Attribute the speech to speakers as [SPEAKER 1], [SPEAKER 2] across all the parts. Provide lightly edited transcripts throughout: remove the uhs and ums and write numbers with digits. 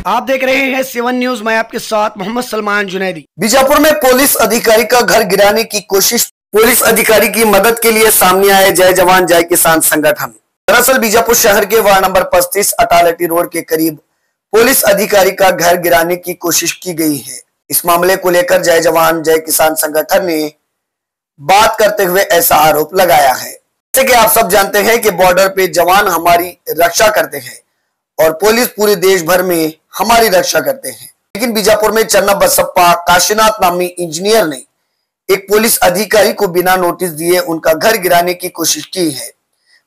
[SPEAKER 1] आप देख रहे हैं 7 न्यूज। मैं आपके साथ मोहम्मद सलमान जुनैदी।
[SPEAKER 2] बीजापुर में पुलिस अधिकारी का घर गिराने की कोशिश, पुलिस अधिकारी की मदद के लिए सामने आए जय जवान जय किसान संगठन। दरअसल बीजापुर शहर के वार्ड नंबर 35 अटालटी रोड के करीब पुलिस अधिकारी का घर गिराने की कोशिश की गई है। इस मामले को लेकर जय जवान जय किसान संगठन ने बात करते हुए ऐसा आरोप लगाया है। जैसे कि आप सब जानते हैं कि बॉर्डर पे जवान हमारी रक्षा करते हैं और पुलिस पूरे देश भर में हमारी रक्षा करते हैं, लेकिन बीजापुर में चन्ना बसप्पा काशीनाथ नामी इंजीनियर ने एक पुलिस अधिकारी को बिना नोटिस दिए उनका घर गिराने की कोशिश की है।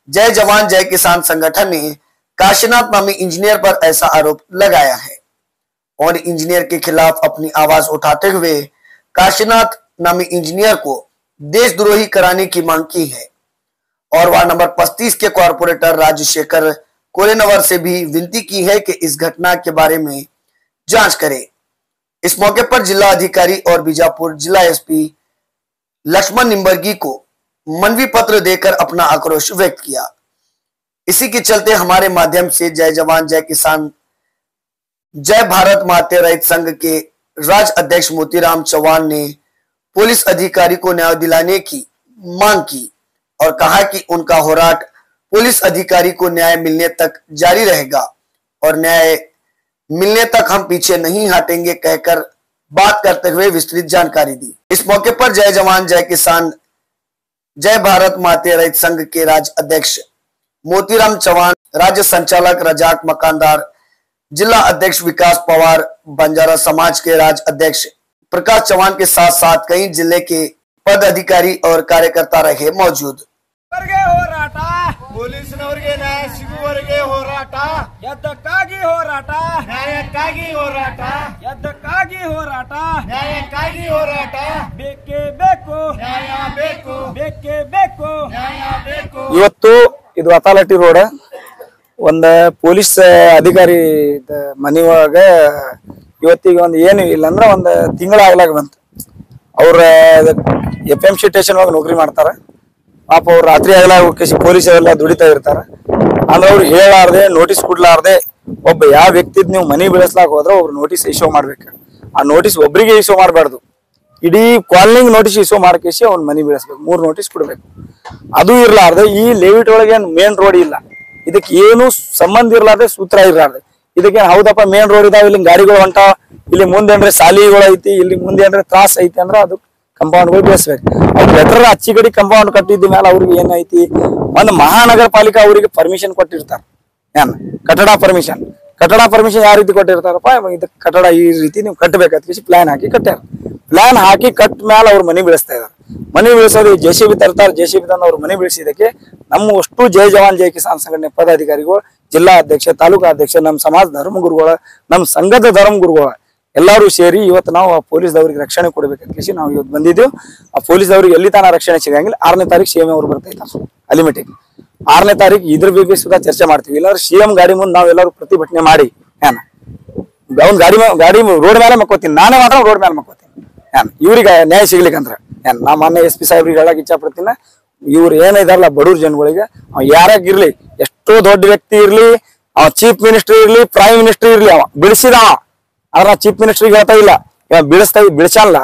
[SPEAKER 2] जय जवान जय किसान संगठन ने काशीनाथ नामी इंजीनियर पर ऐसा आरोप लगाया है और इंजीनियर के खिलाफ अपनी आवाज उठाते हुए काशीनाथ नामी इंजीनियर को देशद्रोही कराने की मांग की है और वार्ड नंबर 35 के कॉर्पोरेटर राजशेखर कोरेनवर से भी विनती की है कि इस घटना के बारे में जांच करे। इस मौके पर जिला अधिकारी और बीजापुर जिला एसपी लक्ष्मण निंबर्गी को मनवी पत्र देकर अपना आक्रोश व्यक्त किया। इसी के चलते हमारे माध्यम से जय जवान जय किसान जय भारत माते रहित संघ के राज्य अध्यक्ष मोतीराम चौहान ने पुलिस अधिकारी को न्याय दिलाने की मांग की और कहा कि उनका होराट पुलिस अधिकारी को न्याय मिलने तक जारी रहेगा और न्याय मिलने तक हम पीछे नहीं हटेंगे कहकर बात करते हुए विस्तृत जानकारी दी। इस मौके पर जय जवान जय किसान जय भारत माते रहित संघ के राज्य अध्यक्ष मोतीराम चौहान, राज्य संचालक रजाक मकानदार, जिला अध्यक्ष विकास पवार, बंजारा समाज के राज्य अध्यक्ष प्रकाश चौहान के साथ साथ कई जिले के पद अधिकारी और कार्यकर्ता रहे मौजूद।
[SPEAKER 3] ಪೊಲೀಸ್ನವರಿಗೆ ನ್ಯಾಯ ಸಿಗುವವರೆಗೆ ಹೋರಾಟ, ಎದ್ದಕ್ಕಾಗಿ ಹೋರಾಟ, ನ್ಯಾಯಕ್ಕಾಗಿ ಹೋರಾಟ, ಎದ್ದಕ್ಕಾಗಿ ಹೋರಾಟ, ನ್ಯಾಯಕ್ಕಾಗಿ ಹೋರಾಟ, ಬೇಕೇ ಬೇಕು ನ್ಯಾಯ ಬೇಕು, ಬೇಕೇ ಬೇಕು ನ್ಯಾಯ ಬೇಕು।
[SPEAKER 4] ಇವತ್ತು ಇದು ಅತಾಲಟಿ ರೋಡ್ ಒಂದ ಪೊಲೀಸ್ ಅಧಿಕಾರಿ ಮನಿ ಒಳಗ ಇವತ್ತಿಗೆ ಒಂದು ಏನು ಇಲ್ಲ ಅಂದ್ರೆ ಒಂದು ತಿಂಗಳಾಗ್ಲಾಗ ಬಂತು। ಅವ್ರ FMC ಸ್ಟೇಷನ್ ಒಳಗೆ ನೌಕರಿ ಮಾಡ್ತಾರ। ಪಾಪ ಅವ್ರು ರಾತ್ರಿ ಆಗಲ್ಲ ಪೊಲೀಸ್ ಎಲ್ಲ ದುಡಿತಾ ಇರ್ತಾರ। ಅಂದ್ರೆ ಅವ್ರು ಹೇಳಾರ್ದೆ ನೋಟಿಸ್ ಕೊಡ್ಲಾರ್ದೆ ಒಬ್ಬ ಯಾವ ವ್ಯಕ್ತಿದ್ ನೀವು ಮನಿ ಬೀಳಿಸ್ಲಾಕ ಹೋದ್ರೆ ಒಬ್ರು ನೋಟಿಸ್ ಇಶ್ಯೂ ಮಾಡ್ಬೇಕು। ಆ ನೋಟಿಸ್ ಒಬ್ಬರಿಗೆ ಇಶ್ಯೂ ಮಾಡಬಾರ್ದು, ಇಡೀ ಕಾಲನಿಗೆ ನೋಟಿಸ್ ಇಶ್ಯೂ ಮಾಡ್ಕೇಸಿ ಅವ್ನ ಮನಿ ಬೀಳಿಸ್ಬೇಕು, 3 ನೋಟಿಸ್ ಕೊಡ್ಬೇಕು। ಅದು ಇರ್ಲಾರ್ದೆ ಈ ಲೇವಿಟ್ ಒಳಗೆ ಮೇನ್ ರೋಡ್ ಇಲ್ಲ, ಇದಕ್ಕೆ ಏನು ಸಂಬಂಧ ಇರ್ಲಾರ್ದೆ ಸೂತ್ರ ಇರ್ಲಾರ್ದೆ ಇದಕ್ಕೆ ಹೌದಪ್ಪ ಮೇನ್ ರೋಡ್ ಇದಾವ, ಇಲ್ಲಿ ಗಾಡಿಗಳು ಹೊಂಟಾವ, ಇಲ್ಲಿ ಮುಂದೆ ಸಾಲಿಗಳು ಐತಿ, ಇಲ್ಲಿ ಮುಂದೆ ತ್ರಾಸ ಐತಿ ಅಂದ್ರೆ ಅದು ಕಂಪೌಂಡ್ಗಳು ಬೆಳೆಸ್ಬೇಕು। ಅವ್ರು ಲೆಟರ್ ಅಚ್ಚಿ ಗಡಿ ಕಂಪೌಂಡ್ ಕಟ್ಟಿದ್ದ ಮೇಲೆ ಅವ್ರಿಗೆ ಏನೈತಿ, ಒಂದು ಮಹಾನಗರ ಪಾಲಿಕೆ ಅವರಿಗೆ ಪರ್ಮಿಷನ್ ಕೊಟ್ಟಿರ್ತಾರ, ಏನ್ ಕಟ್ಟಡ ಪರ್ಮಿಷನ್ ಯಾವ ರೀತಿ ಕೊಟ್ಟಿರ್ತಾರಪ್ಪ, ಇದು ಕಟ್ಟಡ ಈ ರೀತಿ ನೀವು ಕಟ್ಟಬೇಕಂತ ಪ್ಲಾನ್ ಹಾಕಿ ಕಟ್ಟಾರ। ಪ್ಲಾನ್ ಹಾಕಿ ಕಟ್ ಮೇಲೆ ಅವ್ರು ಮನಿ ಬೀಳಿಸ್ತಾ ಇದಾರೆ। ಮನಿ ಬೀಳಿಸೋದು JCB ತರ್ತಾರೆ, JCB ತಂದು ಅವ್ರು ಮನಿ ಬೀಳಿಸಿದಕ್ಕೆ ನಮ್ಮ ಅಷ್ಟು ಜಯ ಜವಾನ್ ಜಯ ಕಿಸಾನ್ ಸಂಘಟನೆ ಪದಾಧಿಕಾರಿಗಳು, ಜಿಲ್ಲಾ ಅಧ್ಯಕ್ಷ, ತಾಲೂಕಾ ಅಧ್ಯಕ್ಷ, ನಮ್ಮ ಸಮಾಜ ಧರ್ಮಗುರುಗಳ, ನಮ್ಮ ಸಂಘದ ಧರ್ಮಗುರುಗಳ ಎಲ್ಲರೂ ಸೇರಿ ಇವತ್ತು ನಾವು ಆ ಪೊಲೀಸ್ದವ್ರಿಗೆ ರಕ್ಷಣೆ ಕೊಡ್ಬೇಕಂತ ನಾವು ಇವತ್ತು ಬಂದಿದ್ದೇವೆ। ಆ ಪೊಲೀಸ್ದವ್ರಿಗೆ ಎಲ್ಲಿ ತಾನ ರಕ್ಷಣೆ ಸಿಗಂಗಿಲ್ಲ 6ನೇ ತಾರೀಕು CM ಅವ್ರು ಬರ್ತಾ ಅಲಿಮಿಟಿಗೆ 6ನೇ ತಾರೀಕು ಇದ್ರ ಬಗ್ಗೆ ಸುಧಾ ಚರ್ಚೆ ಮಾಡ್ತೀವಿ। ಇಲ್ಲಾಂದ್ರೆ CM ಗಾಡಿ ಮುಂದೆ ನಾವೆಲ್ಲರೂ ಪ್ರತಿಭಟನೆ ಮಾಡಿ ಏನ ಅವ್ನ ಗಾಡಿ ರೋಡ್ ಮೇಲೆ ಮಕ್ಕೋತೀನಿ, ನಾನೇ ಮಾತ್ರ ರೋಡ್ ಮೇಲೆ ಮಕ್ಕೋತೀನಿ ಏನ್ ಇವ್ರಿಗೆ ನ್ಯಾಯ ಸಿಗ್ಲಿಕ್ಕಂದ್ರ ಏನ್ ನಾ ಮೊನ್ನೆ SP ಸಾಹೇಬ್ರಿಗೆ ಹೇಳಕ್ ಇಚ್ಛಾ ಪಡ್ತೀನಿ, ಇವ್ರು ಏನಿದಾರಲ್ಲ ಬಡವ್ರ ಜನಗಳಿಗೆ ಅವ್ ಯಾರಾಗಿರ್ಲಿ, ಎಷ್ಟೋ ದೊಡ್ಡ ವ್ಯಕ್ತಿ ಇರ್ಲಿ, ಅವ ಚೀಫ್ ಮಿನಿಸ್ಟರ್ ಇರ್ಲಿ, ಪ್ರೈಮ್ ಮಿನಿಸ್ಟರ್ ಇರ್ಲಿ, ಅವ ಬಿಡಿಸಿದ ಆದ್ರ ಚೀಫ್ ಮಿನಿಸ್ಟರ್ಗೆ ಹೇಳ್ತಾ ಇಲ್ಲ, ಬಿಡಿಸಲ್ಲ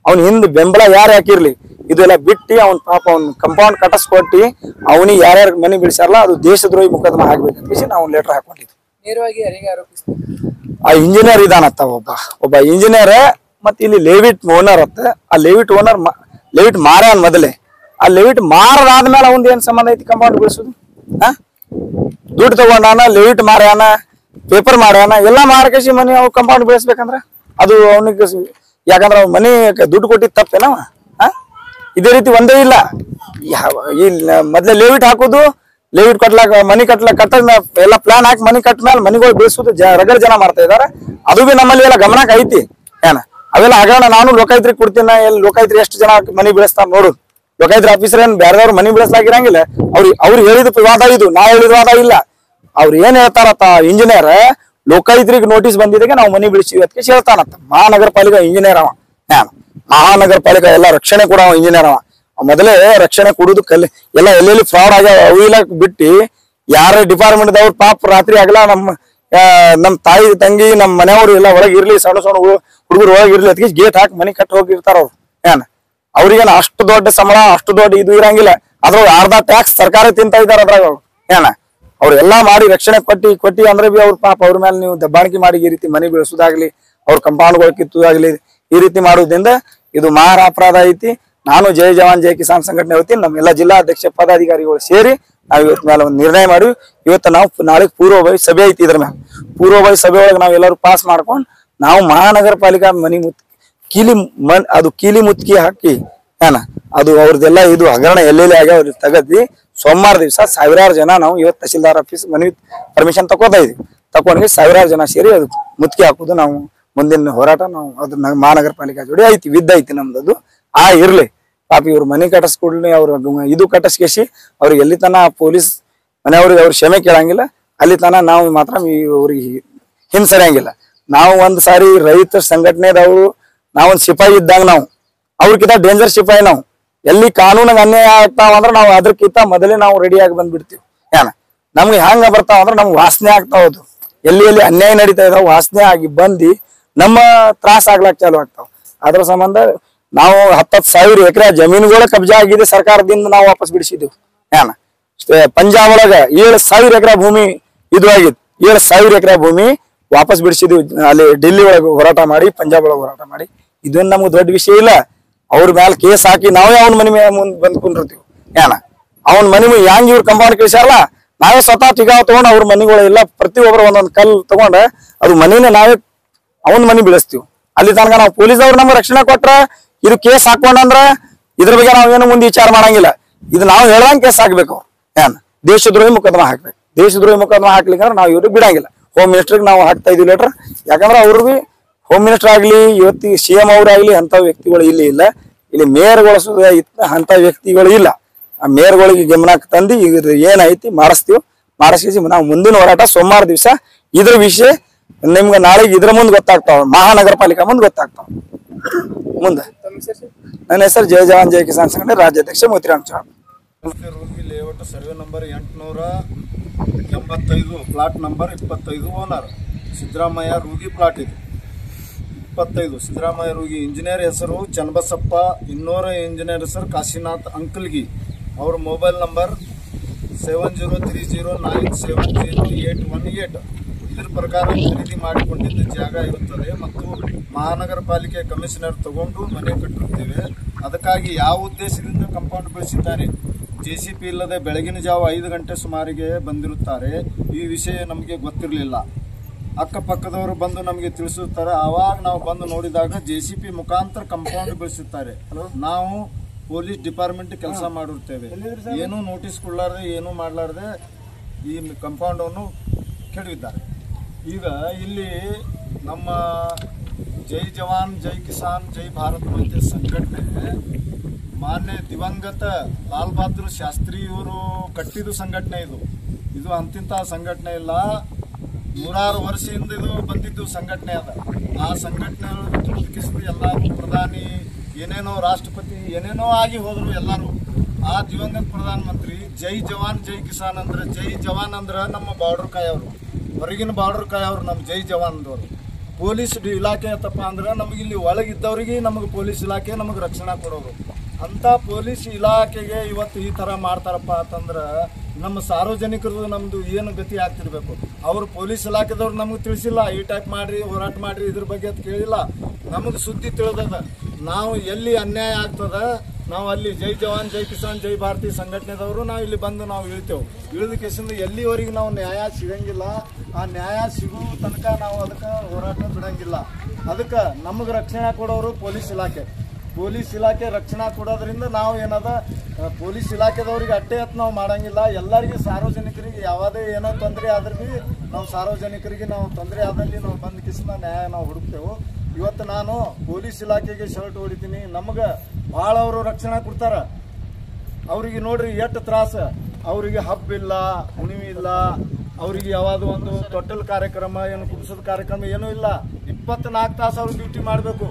[SPEAKER 4] ಅವ್ನ ಹಿಂದ್ ಬೆಂಬಲ ಯಾರು ಹಾಕಿರ್ಲಿ ಇದೆಲ್ಲ ಬಿಟ್ಟು ಅವ್ನ ಪಾಪ ಅವ್ನ ಕಂಪೌಂಡ್ ಕಟ್ಟಿಸ್ಕೊಟ್ಟಿ ಅವನಿಗೆ ಯಾರ್ಯಾರು ಮನಿ ಬಿಡಿಸಾರಲ್ಲ ಅದು ದೇಶದ್ರೋಹಿ ಮುಕದ್ದಮ ಆಗ್ಬೇಕಂತ ನಾವು ಲೆಟರ್ ಹಾಕೊಂಡಿದ್ವಿ। ಆ ಇಂಜಿನಿಯರ್ ಇದಾನತ್ತ ಒಬ್ಬ ಇಂಜಿನಿಯರ್, ಮತ್ತೆ ಇಲ್ಲಿ ಲೇವಿಟ್ ಓನರ್ ಅತ್ತ, ಆ ಲೇವಿಟ್ ಓನರ್ ಲೇವಿಟ್ ಮಾರ್ಯಾನ್ ಮೊದಲೇ, ಆ ಲೇವಿಟ್ ಮಾರದಾದ್ಮೇಲೆ ಅವನ್ ಏನ್ ಸಂಬಂಧ ಐತಿ ಕಂಪೌಂಡ್ ಬಿಡಿಸೋದು? ದುಡ್ಡು ತಗೊಂಡಾನ, ಲೇವಿಟ್ ಮಾರ್ಯಾನ, ಪೇಪರ್ ಮಾಡ್ಯಾನ, ಎಲ್ಲಾ ಮಾರ್ಕೇಸಿ ಮನಿ ಅವ್ ಕಂಪೌಂಡ್ ಬೆಳೆಸ್ಬೇಕಂದ್ರ ಅದು ಅವನಿಗೆ, ಯಾಕಂದ್ರ ಅವ್ ಮನಿ ದುಡ್ಡು ಕೊಟ್ಟಿದ್ ತಪ್ಪೇನವ? ಇದೇ ರೀತಿ ಒಂದೇ ಇಲ್ಲ, ಮೊದ್ಲೇ ಲೇವಿಟ್ ಹಾಕೋದು, ಲೇವಿಟ್ ಕಟ್ಲಾಕ ಮನಿ ಕಟ್ಟ ಎಲ್ಲ ಪ್ಲಾನ್ ಹಾಕಿ ಮನಿ ಕಟ್ಟ ಮೇಲೆ ಮನಿಗಳು ಬೆಳೆಸೋದು ರಗಡ ಜನ ಮಾಡ್ತಾ ಇದಾರೆ। ಅದು ಬಿ ನಮ್ಮಲ್ಲಿ ಎಲ್ಲ ಗಮನಕ್ಕೆ ಐತಿ ಏನ ಅವೆಲ್ಲ ಆಗೋಣ। ನಾನು ಲೋಕಾಯುಕ್ತರಿಗೆ ಕೊಡ್ತೀನಿ, ಎಲ್ಲಿ ಲೋಕಾಯುಕ್ತರು ಎಷ್ಟು ಜನ ಮನಿ ಬೆಳೆಸ್ತಾರ ನೋಡು, ಲೋಕಾಯುಕ್ತ ಆಫೀಸರ್ ಏನ್ ಬೇರೆದವ್ರು ಮನಿ ಬೆಳೆಸ್ಲಾಗಿರಂಗಿಲ್ಲ, ಅವ್ರು ಹೇಳಿದ ವಾದ ಇದು, ನಾ ಹೇಳಿದ ವಾದ ಇಲ್ಲ। ಅವ್ರು ಏನ್ ಹೇಳ್ತಾರತ್ತ ಇಂಜಿನಿಯರ್, ಲೋಕಾಯುಕ್ತರಿಗೆ ನೋಟಿಸ್ ಬಂದಿದ್ದಕ್ಕೆ ನಾವು ಮನಿ ಬಿಡಿಸಿವಿ ಅದಕ್ಕೆ ಹೇಳ್ತಾನತ್ತ। ಮಹಾನಗರ ಪಾಲಿಕೆ ಇಂಜಿನಿಯರ್ ಅವ, ಮಹಾನಗರ ಪಾಲಿಕೆ ಎಲ್ಲ ರಕ್ಷಣೆ ಕೊಡವ ಇಂಜಿನಿಯರ್ ಅವ, ಮೊದಲೇ ರಕ್ಷಣೆ ಕೊಡುದು ಎಲ್ಲ ಎಲ್ಲೆಲ್ಲಿ ಫ್ರಾಡ್ ಆಗ್ಯಾವ ಅವು ಇಲ್ಲ ಬಿಟ್ಟು ಯಾರ ಡಿಪಾರ್ಟ್ಮೆಂಟ್ ದವ್ರು ಪಾಪ ರಾತ್ರಿ ಆಗಲ್ಲ ನಮ್ಮ ನಮ್ ತಾಯಿ ತಂಗಿ ನಮ್ ಮನೆಯವ್ರು ಎಲ್ಲ ಒಳಗೆ ಇರ್ಲಿ, ಸಣ್ಣ ಸಣ್ಣ ಹುಡುಗರು ಒಳಗೆ ಇರ್ಲಿ ಅದಕ್ಕೆ ಗೇಟ್ ಹಾಕಿ ಮನಿ ಕಟ್ಟಿ ಹೋಗಿರ್ತಾರ ಅವ್ರು. ಅವ್ರಿಗೇನ ಅಷ್ಟು ದೊಡ್ಡ ಸಂಬಳ ಅಷ್ಟು ದೊಡ್ಡ ಇದು ಇರಂಗಿಲ್ಲ. ಅದ್ರೊಳಗೆ ಅರ್ಧ ಟ್ಯಾಕ್ಸ್ ಸರ್ಕಾರ ತಿಂತ ಇದಾರ ಅದ್ರಾಗ ಅವ್ರು. ಅವ್ರೆಲ್ಲಾ ಮಾಡಿ ರಕ್ಷಣೆ ಕೊಟ್ಟಿ ಅಂದ್ರೆ ಬಿ ಅವ್ರ ಪಾಪ ಅವ್ರ ಮೇಲೆ ನೀವು ದಬ್ಬಾಣಿಕೆ ಮಾಡಿ ಈ ರೀತಿ ಮನಿ ಬೆಳೆಸೋದಾಗ್ಲಿ, ಅವ್ರ ಕಂಪೌಂಡ್ಗಳು ಕಿತ್ತುದಾಗ್ಲಿ, ಈ ರೀತಿ ಮಾಡೋದ್ರಿಂದ ಇದು ಮಹಾ ಅಪರಾಧ ಐತಿ. ನಾನು ಜೈ ಜವಾನ್ ಜೈ ಕಿಸಾನ್ ಸಂಘಟನೆ ಹೇಳ್ತೀನಿ. ನಮ್ಮೆಲ್ಲ ಜಿಲ್ಲಾಧ್ಯಕ್ಷ ಪದಾಧಿಕಾರಿಗಳು ಸೇರಿ ನಾವ್ ಇವತ್ ಮೇಲೆ ಒಂದು ನಿರ್ಣಯ ಮಾಡಿ ಇವತ್ತು ನಾವು ನಾಳೆ ಪೂರ್ವಭಾವಿ ಸಭೆ ಐತಿ. ಇದ್ರ ಮೇಲೆ ಪೂರ್ವಭಾವಿ ಸಭೆ ಒಳಗೆ ನಾವ್ ಎಲ್ಲರೂ ಪಾಸ್ ಮಾಡ್ಕೊಂಡು ನಾವು ಮಹಾನಗರ ಪಾಲಿಕಾ ಮನಿ ಅದು ಕೀಲಿ ಮುತ್ಕಿ ಹಾಕಿ ಅದು ಅವ್ರದ್ದೆಲ್ಲ ಇದು ಹಗರಣ ಎಲ್ಲೆಲ್ಲಿ ಆಗ್ಯಾವ ಅವ್ರಿಗೆ ತೆಗದಿ ಸೋಮವಾರ ದಿವಸ ಸಾವಿರಾರು ಜನ ನಾವು ಇವತ್ತು ತಹಸೀಲ್ದಾರ್ ಆಫೀಸ್ ಮನವಿ ಪರ್ಮಿಷನ್ ತಗೋತಾ ಇದೀವಿ. ತಕೊಂಡ್ವಿ ಸಾವಿರಾರು ಜನ ಸೇರಿ ಅದು ಮುತ್ಕಿ ಹಾಕುದು ನಾವು ಮುಂದಿನ ಹೋರಾಟ ನಾವು ಅದು ಮಹಾನಗರ ಪಾಲಿಕಾ ಜೋಡಿ ಐತಿ ವಿದ್ದೈತಿ ನಮ್ದು. ಇರ್ಲಿ ಪಾಪ ಇವ್ರು ಮನೆ ಕಟ್ಟಿಸ್ಕೊಡ್ಲಿ, ಅವ್ರ ಇದು ಕಟ್ಟಿಸ್ಕೇಸಿ ಅವ್ರಿಗೆ ಎಲ್ಲಿ ತನ ಪೊಲೀಸ್ ಮನೆಯವ್ರಿಗೆ ಅವ್ರ ಕ್ಷಮೆ ಕೇಳಂಗಿಲ್ಲ, ಅಲ್ಲಿ ತನ ನಾವು ಮಾತ್ರ ಅವ್ರಿಗೆ ಹಿಂಸರಿಯಂಗಿಲ್ಲ. ನಾವು ಒಂದ್ ಸಾರಿ ರೈತರ ಸಂಘಟನೆದವರು ನಾವೊಂದ್ ಸಿಪಾಯಿ ಇದ್ದಂಗ ನಾವು ಅವ್ರಕ್ಕಿಂತ ಡೇಂಜರ್ ಸಿಪಾಯಿ ನಾವು. ಎಲ್ಲಿ ಕಾನೂನಿಗೆ ಅನ್ಯಾಯ ಆಗ್ತಾವ ಅಂದ್ರೆ ನಾವು ಅದಕ್ಕಿಂತ ಮೊದಲೇ ನಾವು ರೆಡಿಯಾಗಿ ಬಂದ್ಬಿಡ್ತೀವಿ. ನಮ್ಗೆ ಹ್ಯಾಂಗ ಬರ್ತಾವ ಅಂದ್ರೆ ನಮ್ಗೆ ವಾಸನೆ ಆಗ್ತಾವದು. ಎಲ್ಲಿ ಅನ್ಯಾಯ ನಡೀತಾ ಇದಾವ ವಾಸನೆ ಆಗಿ ಬಂದು ನಮ್ಮ ತ್ರಾಸ ಆಗ್ಲಾಕ್ ಚಾಲು ಆಗ್ತಾವ. ಅದ್ರ ಸಂಬಂಧ ನಾವು 10,000 ಎಕರೆ ಜಮೀನುಗಳ ಕಬ್ಜಾ ಆಗಿದೆ ಸರ್ಕಾರದಿಂದ ನಾವು ವಾಪಸ್ ಬಿಡಿಸಿದ್ದೆವು. ಪಂಜಾಬ್ ಒಳಗ 7,000 ಎಕರೆ ಭೂಮಿ ಇದು ಆಗಿತ್ತು. 7,000 ಎಕರೆ ಭೂಮಿ ವಾಪಸ್ ಬಿಡಿಸಿದ್ವಿ. ಅಲ್ಲಿ ಡೆಲ್ಲಿ ಒಳಗೆ ಹೋರಾಟ ಮಾಡಿ, ಪಂಜಾಬ್ ಒಳಗೆ ಹೋರಾಟ ಮಾಡಿ. ಇದೊಂದು ನಮ್ಗೆ ದೊಡ್ಡ ವಿಷಯ ಇಲ್ಲ. ಅವ್ರ ಮೇಲೆ ಕೇಸ್ ಹಾಕಿ ನಾವೇ ಅವನ ಮನೆ ಮುಂದೆ ಬಂದ್ ಕುಂಡಿರ್ತೀವಿ. ಅವನ ಮನೆ ಹೆಂಗ್ ಇವ್ರು ಕಂಪೌಂಡ್ ಕಳಿಸ್ಯಾರಲ್ಲ, ನಾವೇ ಸ್ವತಃ ಟಿಗಾವ್ ತಗೊಂಡು ಅವ್ರ ಮನೆಗಳೆಲ್ಲ ಪ್ರತಿಯೊಬ್ಬರು ಒಂದೊಂದು ಕಲ್ ತಗೊಂಡ ಅದು ಮನಿನೇ ನಾವೇ ಅವನ್ ಮನಿ ಬೀಳಿಸ್ತೀವಿ. ಅಲ್ಲಿ ತನಕ ನಾವು ಪೊಲೀಸವ್ರು ನಮ್ಗೆ ರಕ್ಷಣೆ ಕೊಟ್ರ ಇದು ಕೇಸ್ ಹಾಕೊಂಡಂದ್ರ ಇದ್ರ ಬಗ್ಗೆ ನಾವೇನು ಮುಂದೆ ವಿಚಾರ ಮಾಡಂಗಿಲ್ಲ. ಇದು ನಾವು ಹೇಳ್ದಂಗೆ ಕೇಸ್ ಹಾಕ್ಬೇಕು. ದೇಶದ್ರೋಹಿ ಮೊಕದ್ದಮಾ ಹಾಕ್ಬೇಕು. ದೇಶದ್ರೋಹಿ ಮೊಕದ್ದಮಾ ಹಾಕ್ಲಿಕ್ಕಂದ್ರೆ ನಾವು ಇವ್ರಿಗೆ ಬಿಡಂಗಿಲ್ಲ. ಹೋಮ್ ಮಿನಿಸ್ಟರ್ಗೆ ನಾವು ಹಾಕ್ತಾ ಇದೀವಿ ಲೆಟರ್. ಯಾಕಂದ್ರೆ ಅವ್ರು ಬಿ ಹೋಮ್ ಮಿನಿಸ್ಟರ್ ಆಗ್ಲಿ ಇವತ್ತಿಗೆ CM ಅವ್ರಾಗ್ಲಿ ಅಂತ ವ್ಯಕ್ತಿಗಳು ಇಲ್ಲಿ ಇಲ್ಲ. ಇಲ್ಲಿ ಮೇಯರ್ಗಳು ಅಂತ ವ್ಯಕ್ತಿಗಳು ಇಲ್ಲ. ಆ ಮೇಯರ್ಗಳಿಗೆ ಗಮನಕ್ಕೆ ತಂದು ಇದು ಏನೈತಿ ಮಾಡಿಸ್ತೀವಿ. ನಾವು ಮುಂದಿನ ಹೋರಾಟ ಸೋಮವಾರ ದಿವಸ ಇದ್ರ ವಿಷಯ ನಿಮ್ಗೆ ನಾಳೆಗೆ ಇದ್ರ ಮುಂದೆ ಗೊತ್ತಾಗ್ತಾವ, ಮಹಾನಗರ ಪಾಲಿಕಾ ಮುಂದೆ ಗೊತ್ತಾಗ್ತಾವ ಮುಂದೆ. ನನ್ನ ಹೆಸರು ಜೈ ಜವಾನ್ ಜೈ ಕಿಸಾನ್ ಸಂಘಟನೆ ರಾಜ್ಯಾಧ್ಯಕ್ಷ Motiram Chauhan.
[SPEAKER 5] Rugi layout survey number 885 plot number 25 owner Siddaramaiah Rugi plot ಇದು 25 ಸಿದ್ದರಾಮಯ್ಯ ರೂಗಿ. ಇಂಜಿನಿಯರ್ ಹೆಸರು ಚನ್ನಬಸಪ್ಪ, ಇನ್ನೋರ ಇಂಜಿನಿಯರ್ ಹೆಸರು ಕಾಶಿನಾಥ್ ಅಂಕಲ್ಗಿ. ಅವ್ರ ಮೊಬೈಲ್ ನಂಬರ್ 7030970818. ಇದ್ರ ಪ್ರಕಾರ ಖರೀದಿ ಮಾಡಿಕೊಂಡಿದ್ದ ಜಾಗ ಇರುತ್ತದೆ ಮತ್ತು ಮಹಾನಗರ ಪಾಲಿಕೆ ಕಮಿಷನರ್ ತಗೊಂಡು ಮನೆ ಕಟ್ಟಿರುತ್ತೇವೆ. ಅದಕ್ಕಾಗಿ ಯಾವ ಉದ್ದೇಶದಿಂದ ಕಂಪೌಂಡ್ ಬೆಳೆಸಿದ್ದಾರೆ, JCP ಇಲ್ಲದೆ ಬೆಳಗಿನ ಜಾವ 5 ಗಂಟೆ ಸುಮಾರಿಗೆ ಬಂದಿರುತ್ತಾರೆ. ಈ ವಿಷಯ ನಮಗೆ ಗೊತ್ತಿರಲಿಲ್ಲ. ಅಕ್ಕಪಕ್ಕದವರು ಬಂದು ನಮಗೆ ತಿಳಿಸುತ್ತಾರೆ. ಆವಾಗ ನಾವು ಬಂದು ನೋಡಿದಾಗ JCP ಮುಖಾಂತರ ಕಂಪೌಂಡ್ ಬೆಳೆಸುತ್ತಾರೆ. ನಾವು ಪೊಲೀಸ್ ಡಿಪಾರ್ಟ್ಮೆಂಟ್ ಕೆಲಸ ಮಾಡಿರುತ್ತೇವೆ. ಏನೂ ನೋಟಿಸ್ ಕೊಡಲಾರದೆ ಏನೂ ಮಾಡಲಾರದೆ ಈ ಕಂಪೌಂಡನ್ನು ಕೆಡವಿದ್ದಾರೆ. ಈಗ ಇಲ್ಲಿ ನಮ್ಮ ಜೈ ಜವಾನ್ ಜೈ ಕಿಸಾನ್ ಜೈ ಭಾರತ್ ಮಾತೆ ಸಂಘಟನೆ ಮಾನ್ಯ ದಿವಂಗತ ಲಾಲ್ ಬಹದ್ದೂರ್ ಶಾಸ್ತ್ರಿ ಇವರು ಕಟ್ಟಿದ ಸಂಘಟನೆ. ಇದು ಅಂತಿಂತ ಸಂಘಟನೆ ಇಲ್ಲ. 100 ವರ್ಷದಿಂದ ಇದು ಬಂದಿದ್ದು ಸಂಘಟನೆ ಅದ. ಆ ಸಂಘಟನೆ ತುಡುಕಿಸಿದ ಎಲ್ಲರೂ ಪ್ರಧಾನಿ ಏನೇನೋ ರಾಷ್ಟ್ರಪತಿ ಏನೇನೋ ಆಗಿ ಹೋದ್ರು ಎಲ್ಲರೂ. ಆ ದಿವಂಗತ ಪ್ರಧಾನ ಮಂತ್ರಿ ಜೈ ಜವಾನ್ ಜೈ ಕಿಸಾನ್ ಅಂದ್ರೆ ಜೈ ಜವಾನ್ ಅಂದ್ರೆ ನಮ್ಮ ಬಾರ್ಡರ್ ಕಾಯವರು, ಹೊರಗಿನ ಬಾರ್ಡರ್ ಕಾಯವರು ನಮ್ಮ ಜೈ ಜವಾನ್ದವರು. ಪೊಲೀಸ್ ಇಲಾಖೆ ತಪ್ಪ ಅಂದ್ರೆ ನಮಗೆ ಇಲ್ಲಿ ಒಳಗಿದ್ದವರಿಗೆ ನಮಗೆ ಪೊಲೀಸ್ ಇಲಾಖೆ ನಮಗೆ ರಕ್ಷಣೆ ಕೊಡೋರು. ಅಂತ ಪೊಲೀಸ್ ಇಲಾಖೆಗೆ ಇವತ್ತು ಈ ತರ ಮಾಡ್ತಾರಪ್ಪ ಅಂತಂದ್ರೆ ನಮ್ಮ ಸಾರ್ವಜನಿಕರು ನಮ್ದು ಏನು ಗತಿ ಆಗ್ತಿರ್ಬೇಕು. ಅವರು ಪೊಲೀಸ್ ಇಲಾಖೆದವ್ರು ನಮಗೆ ತಿಳಿಸಿಲ್ಲ, ಈ ಟೈಪ್ ಮಾಡ್ರಿ ಹೋರಾಟ ಮಾಡ್ರಿ ಇದ್ರ ಬಗ್ಗೆ ಅಂತ ಕೇಳಿಲ್ಲ. ನಮಗೆ ಸುದ್ದಿ ತಿಳಿದದ. ನಾವು ಎಲ್ಲಿ ಅನ್ಯಾಯ ಆಗ್ತದ ನಾವು ಅಲ್ಲಿ ಜೈ ಜವಾನ್ ಜೈ ಕಿಸಾನ್ ಜೈ ಭಾರತೀಯ ಸಂಘಟನೆದವರು ನಾವು ಇಲ್ಲಿ ಬಂದು ನಾವು ಇಳ್ತೇವೆ. ಇಳಿದ ಕೇಸಿಂದ ಎಲ್ಲಿವರೆಗೆ ನಾವು ನ್ಯಾಯ ಸಿಗಂಗಿಲ್ಲ. ಆ ನ್ಯಾಯ ಸಿಗುವ ತನಕ ನಾವು ಅದಕ್ಕೆ ಹೋರಾಟ ಬಿಡಂಗಿಲ್ಲ. ಅದಕ್ಕೆ ನಮಗೆ ರಕ್ಷಣೆ ಕೊಡೋರು ಪೊಲೀಸ್ ಇಲಾಖೆ. ಪೊಲೀಸ್ ಇಲಾಖೆ ರಕ್ಷಣೆ ಕೊಡೋದ್ರಿಂದ ನಾವು ಏನದ ಪೊಲೀಸ್ ಇಲಾಖೆದವ್ರಿಗೆ ಅಟ್ಟೆ ಹತ್ತು ನಾವು ಮಾಡಂಗಿಲ್ಲ. ಎಲ್ಲರಿಗೆ ಸಾರ್ವಜನಿಕರಿಗೆ ಯಾವುದೇ ಏನೋ ತೊಂದರೆ ಆದ್ರೆ ಭೀ ನಾವು ಸಾರ್ವಜನಿಕರಿಗೆ ನಾವು ತೊಂದರೆ ಆದಲ್ಲಿ ನಾವು ಬಂದ ಕಿಸಿನ ನ್ಯಾಯ ನಾವು ಹುಡುಕ್ತೇವೆ. ಇವತ್ತು ನಾನು ಪೊಲೀಸ್ ಇಲಾಖೆಗೆ ಶರ್ಟ್ ಹೊಡಿತೀನಿ. ನಮಗೆ ಭಾಳ ಅವರು ರಕ್ಷಣೆ ಕೊಡ್ತಾರ. ಅವ್ರಿಗೆ ನೋಡ್ರಿ ಎಷ್ಟು ತ್ರಾಸ. ಅವರಿಗೆ ಹಬ್ಬಿಲ್ಲ, ಹುಣಿವಿ ಇಲ್ಲ, ಅವರಿಗೆ ಯಾವುದು ಒಂದು ತೊಟ್ಟಲ್ ಕಾರ್ಯಕ್ರಮ ಏನು ಕುಡಿಸೋದು ಕಾರ್ಯಕ್ರಮ ಏನೂ ಇಲ್ಲ. 24 ತಾಸು ಅವ್ರು ಡ್ಯೂಟಿ ಮಾಡಬೇಕು.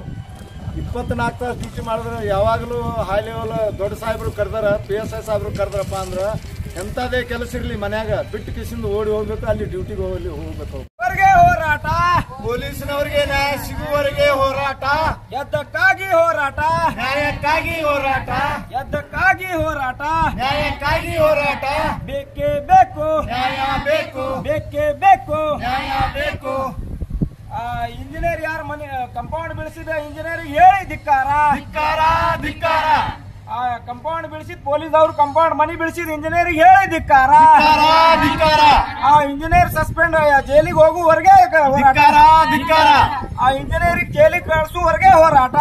[SPEAKER 5] 24 ತಾಸು ಡ್ಯೂಟಿ ಮಾಡಿದ್ರೆ ಯಾವಾಗಲೂ ಹೈ ಲೆವೆಲ್ ದೊಡ್ಡ ಸಾಹೇಬರು ಕರೆದಾರ, PSI ಸಾಹೇಬರು ಕರೆದ್ರಪ್ಪ ಅಂದ್ರೆ ಎಂಥದೇ ಕೆಲಸ ಇರಲಿ ಮನ್ಯಾಗ ಬಿಟ್ಟು ಕಿಸಿಂದ ಓಡಿ ಹೋಗ್ಬೇಕು, ಅಲ್ಲಿ ಡ್ಯೂಟಿಗೆ ಹೋಗ್ಬೇಕು.
[SPEAKER 3] ಸಿಗುವವರೆಗೆ ಹೋರಾಟ,
[SPEAKER 5] ಪೊಲೀಸ್ನವರಿಗೆ ನ್ಯಾಯ ಸಿಗುವವರೆಗೆ ಹೋರಾಟ,
[SPEAKER 3] ಎದ್ದಕ್ಕಾಗಿ ಹೋರಾಟ,
[SPEAKER 5] ನ್ಯಾಯಕ್ಕಾಗಿ ಹೋರಾಟ,
[SPEAKER 3] ಎದ್ದಕ್ಕಾಗಿ ಹೋರಾಟ,
[SPEAKER 5] ನ್ಯಾಯಕ್ಕಾಗಿ ಹೋರಾಟ,
[SPEAKER 3] ಬೇಕೇ ಬೇಕು,
[SPEAKER 5] ನ್ಯಾಯ ಬೇಕು,
[SPEAKER 3] ಬೇಕೇ ಬೇಕು.
[SPEAKER 5] ನ್ಯಾಯ ಬೇಕು.
[SPEAKER 3] ಇಂಜಿನಿಯರ್ ಯಾರು ಮನೆ ಕಂಪೌಂಡ್ ಬೆಳೆಸಿದ ಇಂಜಿನಿಯರ್ ಹೇಳಿ ಧಿಕ್ಕಾರ,
[SPEAKER 5] ಧಿಕ್ಕಾರ, ಧಿಕ್ಕಾರ,
[SPEAKER 3] ಕಂಪೌಂಡ್ ಬೆಳೆಸಿದ ಪೊಲೀಸ್ ಅವ್ರು ಕಂಪೌಂಡ್ ಮನಿ ಬೆಳೆಸಿದ ಇಂಜಿನಿಯರ್ ಹೇಳಿ ಧಿಕ್ಕಾರ,
[SPEAKER 5] ಧಿಕ್ಕಾರ,
[SPEAKER 3] ಆ ಇಂಜಿನಿಯರ್ ಸಸ್ಪೆಂಡ್ ಜೈಲಿಗೆ ಹೋಗುವವರೆಗೆ
[SPEAKER 5] ಧಿಕ್ಕಾರ, ಧಿಕ್ಕಾರ,
[SPEAKER 3] ಆ ಇಂಜಿನಿಯರ್ ಜೈಲಿಗೆ ಕಳಿಸುವವರೆಗೆ ಹೋರಾಟ,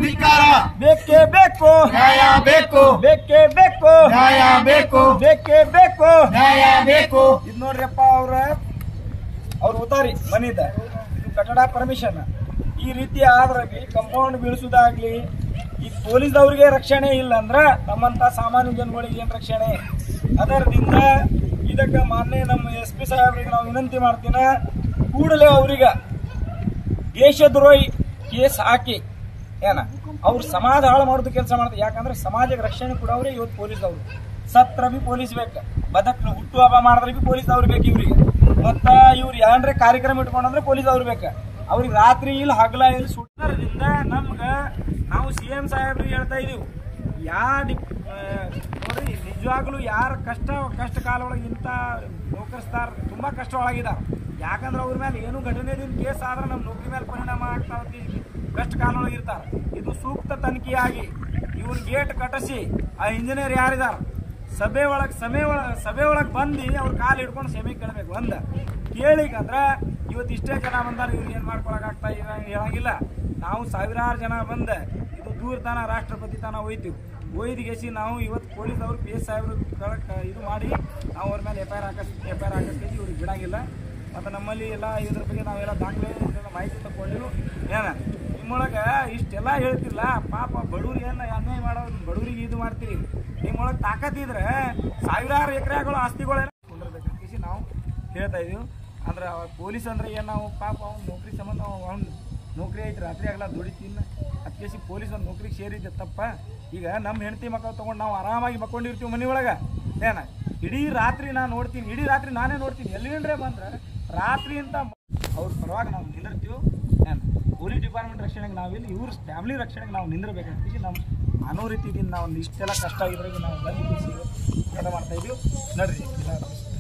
[SPEAKER 5] ಧಿಕ್ಕಾರ.
[SPEAKER 3] ಬೇಕೇ ಬೇಕು,
[SPEAKER 5] ನ್ಯಾಯ ಬೇಕು,
[SPEAKER 3] ಬೇಕೇ ಬೇಕು,
[SPEAKER 5] ನ್ಯಾಯ ಬೇಕು,
[SPEAKER 3] ಬೇಕೇ ಬೇಕು.
[SPEAKER 5] ನ್ಯಾಯ ಬೇಕು.
[SPEAKER 3] ಇದು ನೋಡ್ರಿಪ್ಪ, ಅವ್ರ ಉತ್ತಾರಿ ಮನಿದ ಇದು ಕಟ್ಟಡ ಪರ್ಮಿಷನ್. ಈ ರೀತಿ ಆದ್ರೆ ಕಂಪೌಂಡ್ ಬೀಳಿಸೋದಾಗ್ಲಿ, ಈ ಪೊಲೀಸ್ದವ್ರಿಗೆ ರಕ್ಷಣೆ ಇಲ್ಲ ಅಂದ್ರ ನಮ್ಮಂತ ಸಾಮಾನ್ಯ ಜನಗಳಿಗೆ ಏನ್ ರಕ್ಷಣೆ? ಅದರದಿಂದ ಇದಕ್ಕೆ ಮಾನ್ಯ ನಮ್ಮ SP ಸಾಹೇಬ್ರಿಗೆ ನಾವು ವಿನಂತಿ ಮಾಡ್ತೀನ, ಕೂಡಲೇ ಅವ್ರಿಗೆ ದೇಶದ್ರೋಹಿ ಕೇಸ್ ಹಾಕಿ ಅವ್ರು ಸಮಾಜ ಹಾಳು ಮಾಡೋದು ಕೆಲಸ ಮಾಡ್ತಾರೆ. ಯಾಕಂದ್ರೆ ಸಮಾಜಕ್ಕೆ ರಕ್ಷಣೆ ಕೊಡೋವ್ರೆ ಇವತ್ತು ಪೊಲೀಸ್ದವ್ರು. ಸತ್ರ ಬಿ ಪೊಲೀಸ್ ಬೇಕು, ಬದಕ್ ಹುಟ್ಟು ಹಬ್ಬ ಮಾಡಿದ್ರೆ ಬಿ ಪೊಲೀಸ್ ಅವ್ರು ಬೇಕು ಇವ್ರಿಗೆ. ಮತ್ತ ಇವ್ರು ಏನ್ರೆ ಕಾರ್ಯಕ್ರಮ ಇಟ್ಕೊಂಡ್ರೆ ಪೊಲೀಸ್ ಅವ್ರು ಬೇಕು. ಅವ್ರಿಗೆ ರಾತ್ರಿ ಇಲ್ಲ ಹಗಲ ಇಲ್ಲ ಸುಟ್ಟರಿಂದ ನಮ್ಗ ನಾವು CM ಸಾಹೇಬ್ರಿಗೆ ಹೇಳ್ತಾ ಇದೀವಿ, ನೋಡ್ರಿ ನಿಜವಾಗ್ಲೂ ಯಾರ ಕಷ್ಟ ಕಾಲ ಒಳಗೆ ಇಂಥ ನೌಕರಸ್ತಾರ ತುಂಬಾ ಕಷ್ಟ ಒಳಗಿದಾರ. ಯಾಕಂದ್ರೆ ಅವ್ರ ಮೇಲೆ ಏನು ಘಟನೆದಿಂದ ಕೇಸ್ ಆದ್ರೆ ನಮ್ಮ ನೌಕರಿ ಮೇಲೆ ಪರಿಣಾಮ ಆಗ್ತಾವತಿ, ಕಷ್ಟ ಕಾಲ ಒಳಗೆ ಇರ್ತಾರ. ಇದು ಸೂಕ್ತ ತನಿಖೆಯಾಗಿ ಇವ್ರ ಗೇಟ್ ಕಟ್ಟಿಸಿ ಆ ಇಂಜಿನಿಯರ್ ಯಾರಿದಾರ ಸಭೆ ಒಳಗೆ ಬಂದು ಅವ್ರ ಕಾಲು ಹಿಡ್ಕೊಂಡು ಕ್ಷಮೆ ಕೇಳಬೇಕು. ಒಂದ ಕೇಳಿಗಂದ್ರ ಇವತ್ತು ಇಷ್ಟೇ ಜನ ಬಂದಾರ, ಇವ್ರು ಏನ್ ಮಾಡ್ಕೊಳಕ್ ಆಗ್ತಾ ಹೇಳಂಗಿಲ್ಲ. ನಾವು ಸಾವಿರಾರು ಜನ ಬಂದ ಇದು ದೂರ ತನ ರಾಷ್ಟ್ರಪತಿ ತನ ಒಯ್ತೀವಿ. ಒಯ್ದಿಗೆಸಿ ನಾವು ಇವತ್ತು ಪೊಲೀಸ್ ಅವರು PS ಸಾಹೇಬ್ರು ಇದು ಮಾಡಿ ನಾವು ಅವ್ರ ಮೇಲೆ FIR ಹಾಕಿಸ್ತೀವಿ. ಇವ್ರಿಗೆ ಬಿಡಂಗಿಲ್ಲ. ಮತ್ತು ನಮ್ಮಲ್ಲಿ ಎಲ್ಲ ಇದ್ರ ಬಗ್ಗೆ ನಾವೆಲ್ಲ ದಾಖಲೆ ಮಾಹಿತಿ ತಗೊಂಡಿರು. ನಿಮ್ಮೊಳಗೆ ಇಷ್ಟೆಲ್ಲ ಹೇಳ್ತಿಲ್ಲ, ಪಾಪ ಬಡವ್ರಿಗೆ ಏನು ಅನ್ಯಾಯ ಮಾಡೋದು, ಬಡವರಿಗೆ ಇದು ಮಾಡ್ತೀರಿ. ನಿಮ್ಮೊಳಗೆ ತಾಕತ್ತಿದ್ರೆ ಸಾವಿರಾರು ಎಕರೆಗಳು ಆಸ್ತಿಗಳೆಲ್ಲ ಕುಂದಿರ್ಬೇಕಂತ ನಾವು ಹೇಳ್ತಾ ಇದೀವಿ. ಅಂದ್ರೆ ಪೊಲೀಸ್ ಅಂದ್ರೆ ಏನು, ನಾವು ಪಾಪ ಅವ್ನು ನೌಕರಿ ಸಂಬಂಧ ಅವ್ನು ನೌಕರಿ ಐತಿ, ರಾತ್ರಿ ಆಗಲ್ಲ ದುಡಿತೀನಿ ಅದಕ್ಕೆ ಪೊಲೀಸ್ ಒಂದು ನೌಕರಿಗೆ ಸೇರಿದ್ದೆ ತಪ್ಪ. ಈಗ ನಮ್ಮ ಹೆಂಡತಿ ಮಕ್ಕಳು ತೊಗೊಂಡು ನಾವು ಆರಾಮಾಗಿ ಮಕ್ಕೊಂಡಿರ್ತೀವಿ ಮನೆ ಒಳಗೆ. ಇಡೀ ರಾತ್ರಿ ನಾನು ನೋಡ್ತೀನಿ, ಇಡೀ ರಾತ್ರಿ ನಾನೇ ನೋಡ್ತೀನಿ. ಎಲ್ಲಿಂದ್ರೆ ಬಂದ್ರೆ ರಾತ್ರಿ ಅಂತ ಅವ್ರ ಪರವಾಗಿ ನಾವು ನಿಂದಿರ್ತೀವಿ. ಪೊಲೀಸ್ ಡಿಪಾರ್ಟ್ಮೆಂಟ್ ರಕ್ಷಣೆಗೆ ನಾವಿಲ್ಲ, ಇವ್ರ ಫ್ಯಾಮಿಲಿ ರಕ್ಷಣೆಗೆ ನಾವು ನಿಂದಿರ್ಬೇಕಂತೀವಿ. ನಮ್ಮ ಅನ್ನೋ ರೀತಿಯಿಂದ ನಾವು ಇಷ್ಟೆಲ್ಲ ಕಷ್ಟ ಆಗಿದ್ರಾಗ ನಾವು ಬಂದು ಕೆಲಸ ಮಾಡ್ತಾ ಇದೀವಿ. ನೋಡ್ರಿ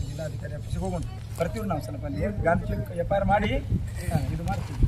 [SPEAKER 3] ಜಿಲ್ಲಾಧಿಕಾರಿ ಆಫೀಸಿಗೆ ಹೋಗೋಣ ಬರ್ತೀವಿ ನಾವು. ಸ್ವಲ್ಪ ಗಾಂಧಿ FIR ಮಾಡಿ ಇದು ಮಾಡ್ತೀವಿ.